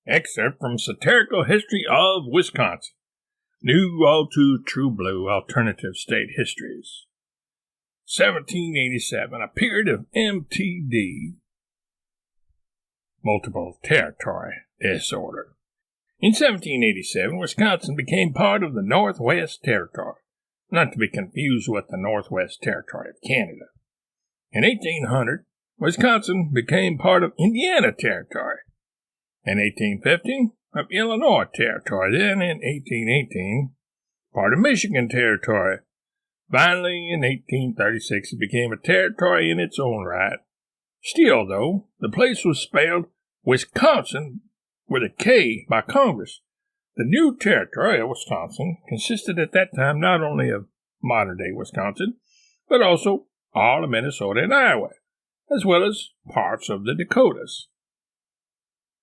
Excerpt from Satirical History of Wisconsin. New all too true blue alternative state histories. 1787, a period of MTD, multiple territory disorder. In 1787, Wisconsin became part of the Northwest Territory, not to be confused with the Northwest Territory of Canada. In 1800, Wisconsin became part of Indiana Territory. In 1850, of Illinois Territory. Then in 1818, part of Michigan Territory. Finally, in 1836, it became a territory in its own right. Still, though, the place was spelled Wisconsin with a K by Congress. The new territory of Wisconsin consisted at that time not only of modern-day Wisconsin, but also all of Minnesota and Iowa, as well as parts of the Dakotas.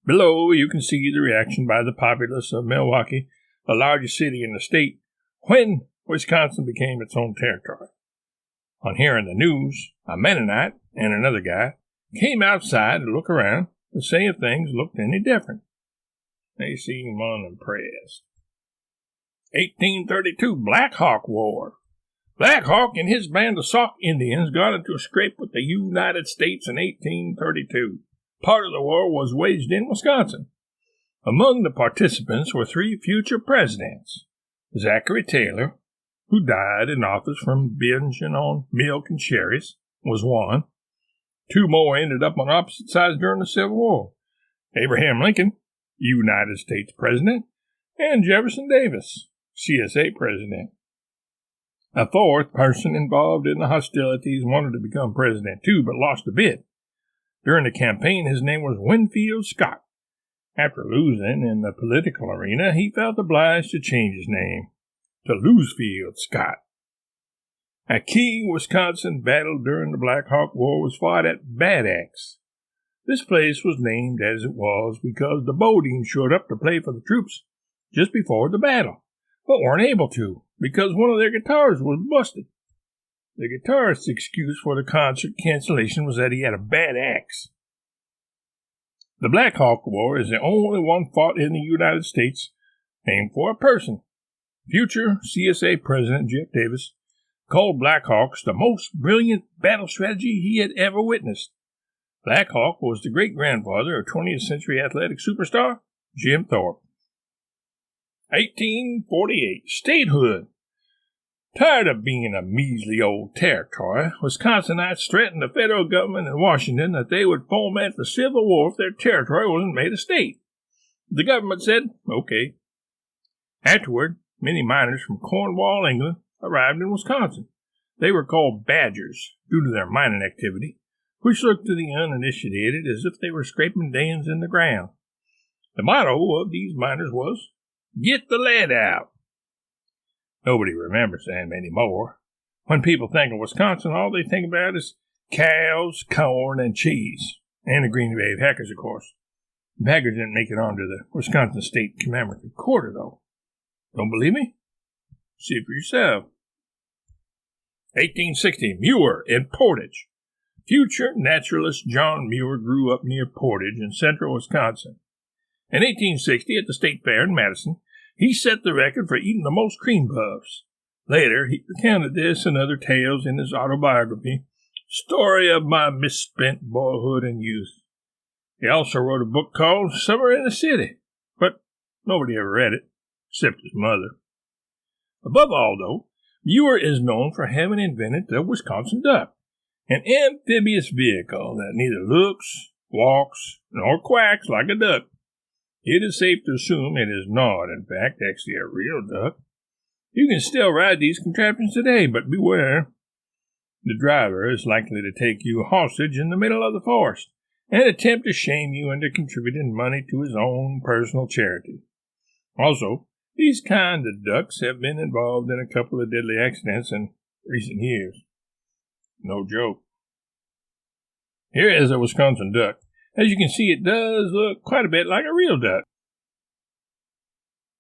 Below, you can see the reaction by the populace of Milwaukee, the largest city in the state, when Wisconsin became its own territory. On hearing the news, a Mennonite and another guy came outside to look around to see if things looked any different. They seemed unimpressed. 1832, Black Hawk War. Black Hawk and his band of Sauk Indians got into a scrape with the United States in 1832. Part of the war was waged in Wisconsin. Among the participants were 3 future presidents. Zachary Taylor, who died in office from binging on milk and cherries, was one. 2 more ended up on opposite sides during the Civil War. Abraham Lincoln, United States President, and Jefferson Davis, CSA President. A 4th person involved in the hostilities wanted to become president too, but lost a bid. During the campaign, his name was Winfield Scott. After losing in the political arena, he felt obliged to change his name to Loosefield Scott. A key Wisconsin battle during the Black Hawk War was fought at Bad Axe. This place was named as it was because the Bodines showed up to play for the troops just before the battle, but weren't able to because one of their guitars was busted. The guitarist's excuse for the concert cancellation was that he had a bad axe. The Black Hawk War is the only one fought in the United States named for a person. Future CSA President Jeff Davis called Black Hawks the most brilliant battle strategy he had ever witnessed. Black Hawk was the great-grandfather of 20th century athletic superstar Jim Thorpe. 1848, Statehood. Tired of being a measly old territory, Wisconsinites threatened the federal government in Washington that they would foment the Civil War if their territory wasn't made a state. The government said, okay. Afterward, many miners from Cornwall, England, arrived in Wisconsin. They were called Badgers due to their mining activity, which looked to the uninitiated as if they were scraping dams in the ground. The motto of these miners was, "Get the lead out." Nobody remembers them anymore. When people think of Wisconsin, all they think about is cows, corn, and cheese. And the Green Bay Packers, of course. The Packers didn't make it onto the Wisconsin State Commemorative Quarter, though. Don't believe me? See for yourself. 1860, Muir in Portage. Future naturalist John Muir grew up near Portage in central Wisconsin. In 1860, at the State Fair in Madison, he set the record for eating the most cream puffs. Later, he recounted this and other tales in his autobiography, Story of My Misspent Boyhood and Youth. He also wrote a book called Summer in the City, but nobody ever read it, except his mother. Above all, though, Muir is known for having invented the Wisconsin duck, an amphibious vehicle that neither looks, walks, nor quacks like a duck. It is safe to assume it is not, in fact, actually a real duck. You can still ride these contraptions today, but beware. The driver is likely to take you hostage in the middle of the forest and attempt to shame you into contributing money to his own personal charity. Also, these kind of ducks have been involved in a couple of deadly accidents in recent years. No joke. Here is a Wisconsin duck. As you can see, it does look quite a bit like a real duck.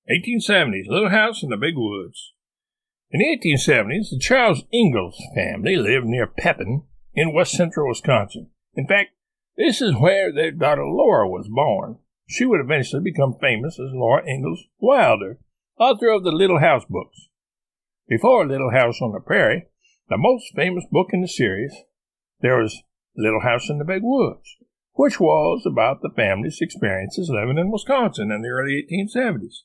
1870s, Little House in the Big Woods. In the 1870s, the Charles Ingalls family lived near Pepin in west central Wisconsin. In fact, this is where their daughter Laura was born. she would eventually become famous as Laura Ingalls Wilder, author of the Little House books. Before Little House on the Prairie, the most famous book in the series, there was Little House in the Big Woods, which was about the family's experiences living in Wisconsin in the early 1870s.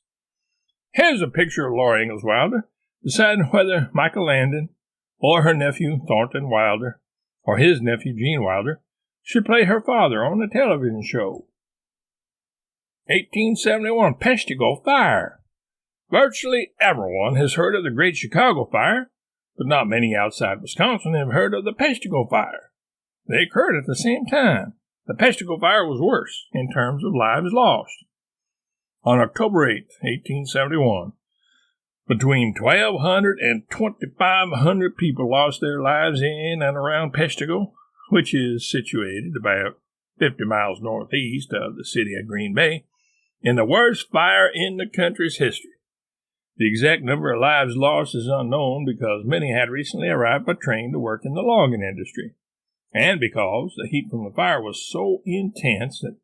Here's a picture of Laura Ingalls Wilder deciding whether Michael Landon or her nephew Thornton Wilder or his nephew Gene Wilder should play her father on a television show. 1871, Pestigo Fire. Virtually everyone has heard of the Great Chicago Fire, but not many outside Wisconsin have heard of the Pestigo Fire. They occurred at the same time. The Pestigo Fire was worse in terms of lives lost. On October 8, 1871, between 1,200 and 2,500 people lost their lives in and around Pestigo, which is situated about 50 miles northeast of the city of Green Bay, in the worst fire in the country's history. The exact number of lives lost is unknown because many had recently arrived by train to work in the logging industry, and because the heat from the fire was so intense that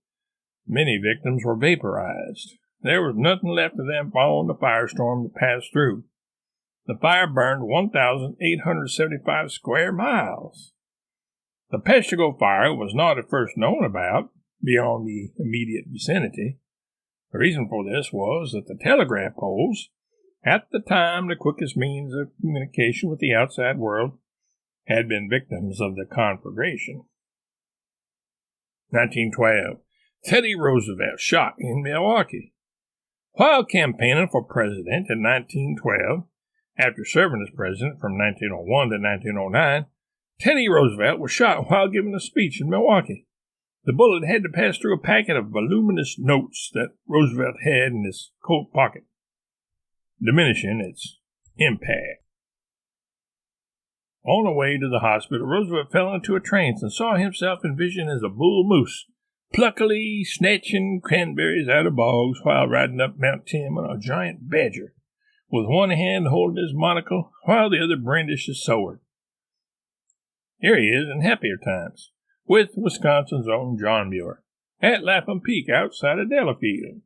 many victims were vaporized. There was nothing left of them following the firestorm that passed through. The fire burned 1,875 square miles. The Pestigo Fire was not at first known about beyond the immediate vicinity. The reason for this was that the telegraph poles, at the time the quickest means of communication with the outside world, had been victims of the conflagration. 1912. Teddy Roosevelt shot in Milwaukee. While campaigning for president in 1912, after serving as president from 1901 to 1909, Teddy Roosevelt was shot while giving a speech in Milwaukee. The bullet had to pass through a packet of voluminous notes that Roosevelt had in his coat pocket, diminishing its impact. On the way to the hospital, Roosevelt fell into a trance and saw himself envisioned as a bull moose, pluckily snatching cranberries out of bogs while riding up Mount Tim on a giant badger, with one hand holding his monocle while the other brandished his sword. Here he is in happier times, with Wisconsin's own John Muir, at Lapham Peak outside of Delafield.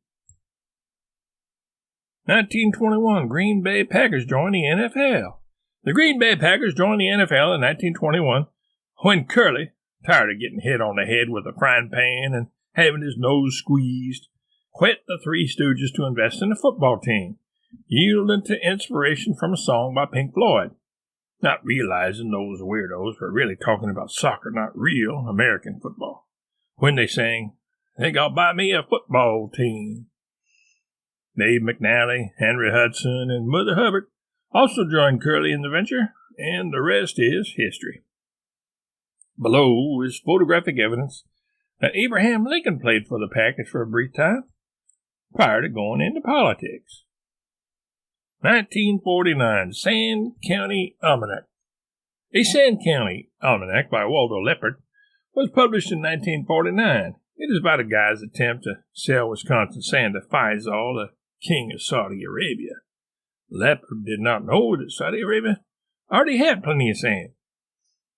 1921, Green Bay Packers join the NFL. The Green Bay Packers joined the NFL in 1921 when Curly, tired of getting hit on the head with a frying pan and having his nose squeezed, quit the Three Stooges to invest in a football team, yielding to inspiration from a song by Pink Floyd, not realizing those weirdos were really talking about soccer, not real American football, when they sang, "Think I'll buy me a football team." Dave McNally, Henry Hudson, and Mother Hubbard also joined Curly in the venture, and the rest is history. Below is photographic evidence that Abraham Lincoln played for the Packers for a brief time, prior to going into politics. 1949, Sand County Almanac. A Sand County Almanac by Waldo Leppard was published in 1949. It is about a guy's attempt to sell Wisconsin sand to Faisal, the king of Saudi Arabia. Leppard did not know that Saudi Arabia already had plenty of sand.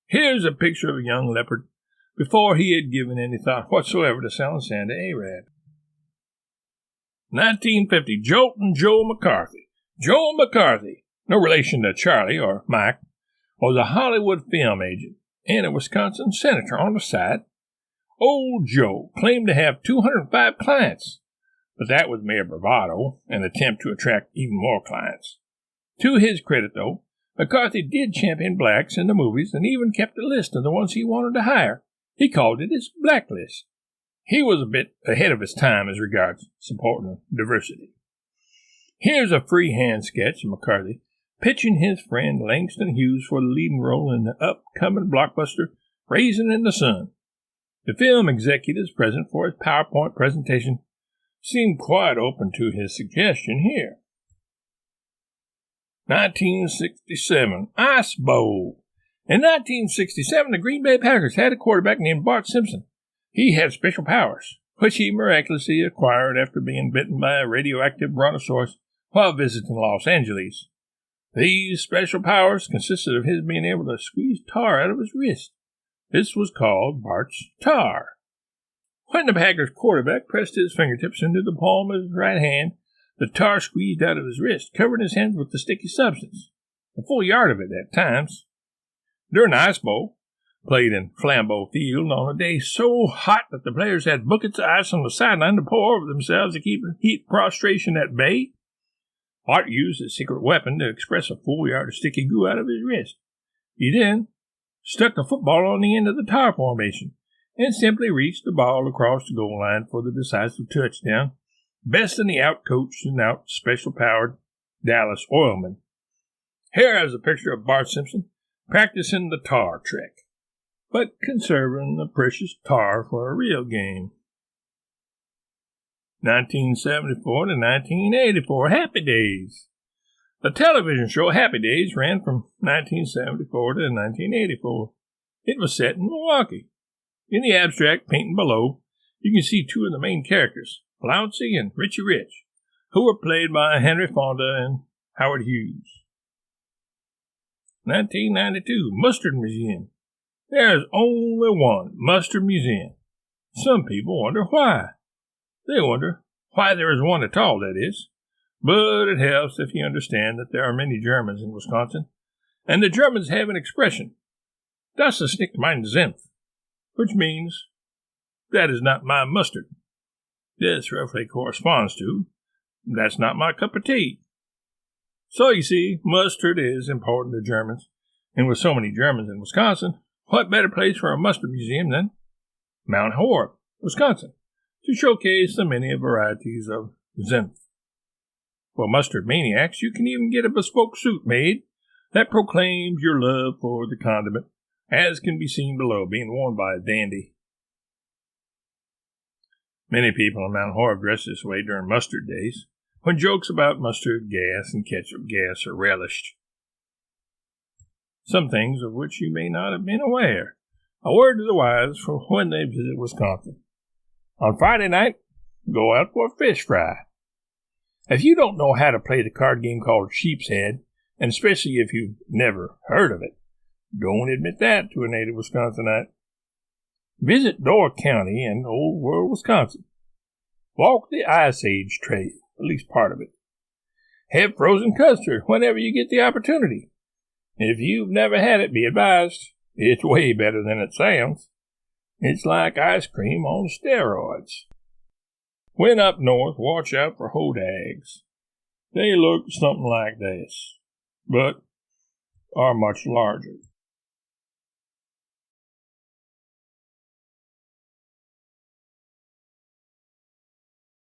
Here's a picture of a young Leppard before he had given any thought whatsoever to selling sand to Arab. 1950, Joltin' Joe McCarthy. Joe McCarthy, no relation to Charlie or Mike, was a Hollywood film agent and a Wisconsin senator on the side. Old Joe claimed to have 205 clients, but that was mere bravado, an attempt to attract even more clients. To his credit, though, McCarthy did champion blacks in the movies and even kept a list of the ones he wanted to hire. He called it his blacklist. He was a bit ahead of his time as regards supporting diversity. Here's a freehand sketch of McCarthy pitching his friend Langston Hughes for the leading role in the upcoming blockbuster Raisin in the Sun. The film executives present for his PowerPoint presentation seemed quite open to his suggestion here. 1967, Ice Bowl. In 1967, the Green Bay Packers had a quarterback named Bart Simpson. He had special powers, which he miraculously acquired after being bitten by a radioactive brontosaurus while visiting Los Angeles. These special powers consisted of his being able to squeeze tar out of his wrist. This was called Bart's tar. When the Packers quarterback pressed his fingertips into the palm of his right hand, the tar squeezed out of his wrist, covering his hands with the sticky substance. A full yard of it at times. During the Ice Bowl, played in Flambeau Field on a day so hot that the players had buckets of ice on the sideline to pour over themselves to keep heat prostration at bay, Art used his secret weapon to express a full yard of sticky goo out of his wrist. He then stuck the football on the end of the tar formation and simply reached the ball across the goal line for the decisive touchdown, besting the out-coached and out-special-powered Dallas Oilmen. Here is a picture of Bart Simpson practicing the tar trick, but conserving the precious tar for a real game. 1974 to 1984, Happy Days. The television show Happy Days ran from 1974 to 1984. It was set in Milwaukee. In the abstract painting below, you can see two of the main characters, Flouncy and Richie Rich, who were played by Henry Fonda and Howard Hughes. 1992, Mustard Museum. There is only one Mustard Museum. Some people wonder why. They wonder why there is one at all, that is. But it helps if you understand that there are many Germans in Wisconsin, and the Germans have an expression, "Das ist nicht mein Senf," which means, "That is not my mustard." This roughly corresponds to, "That's not my cup of tea." So you see, mustard is important to Germans, and with so many Germans in Wisconsin, what better place for a mustard museum than Mount Horeb, Wisconsin, to showcase the many varieties of Senf. For mustard maniacs, you can even get a bespoke suit made that proclaims your love for the condiment, as can be seen below, being worn by a dandy. Many people in Mount Horeb dress this way during mustard days, when jokes about mustard gas and ketchup gas are relished. Some things of which you may not have been aware. A word to the wise for when they visit Wisconsin. On Friday night, go out for a fish fry. If you don't know how to play the card game called Sheep's Head, and especially if you've never heard of it, don't admit that to a native Wisconsinite. Visit Door County in Old World, Wisconsin. Walk the Ice Age Trail, at least part of it. Have frozen custard whenever you get the opportunity. If you've never had it, be advised, it's way better than it sounds. It's like ice cream on steroids. When up north, watch out for hodags. They look something like this, but are much larger.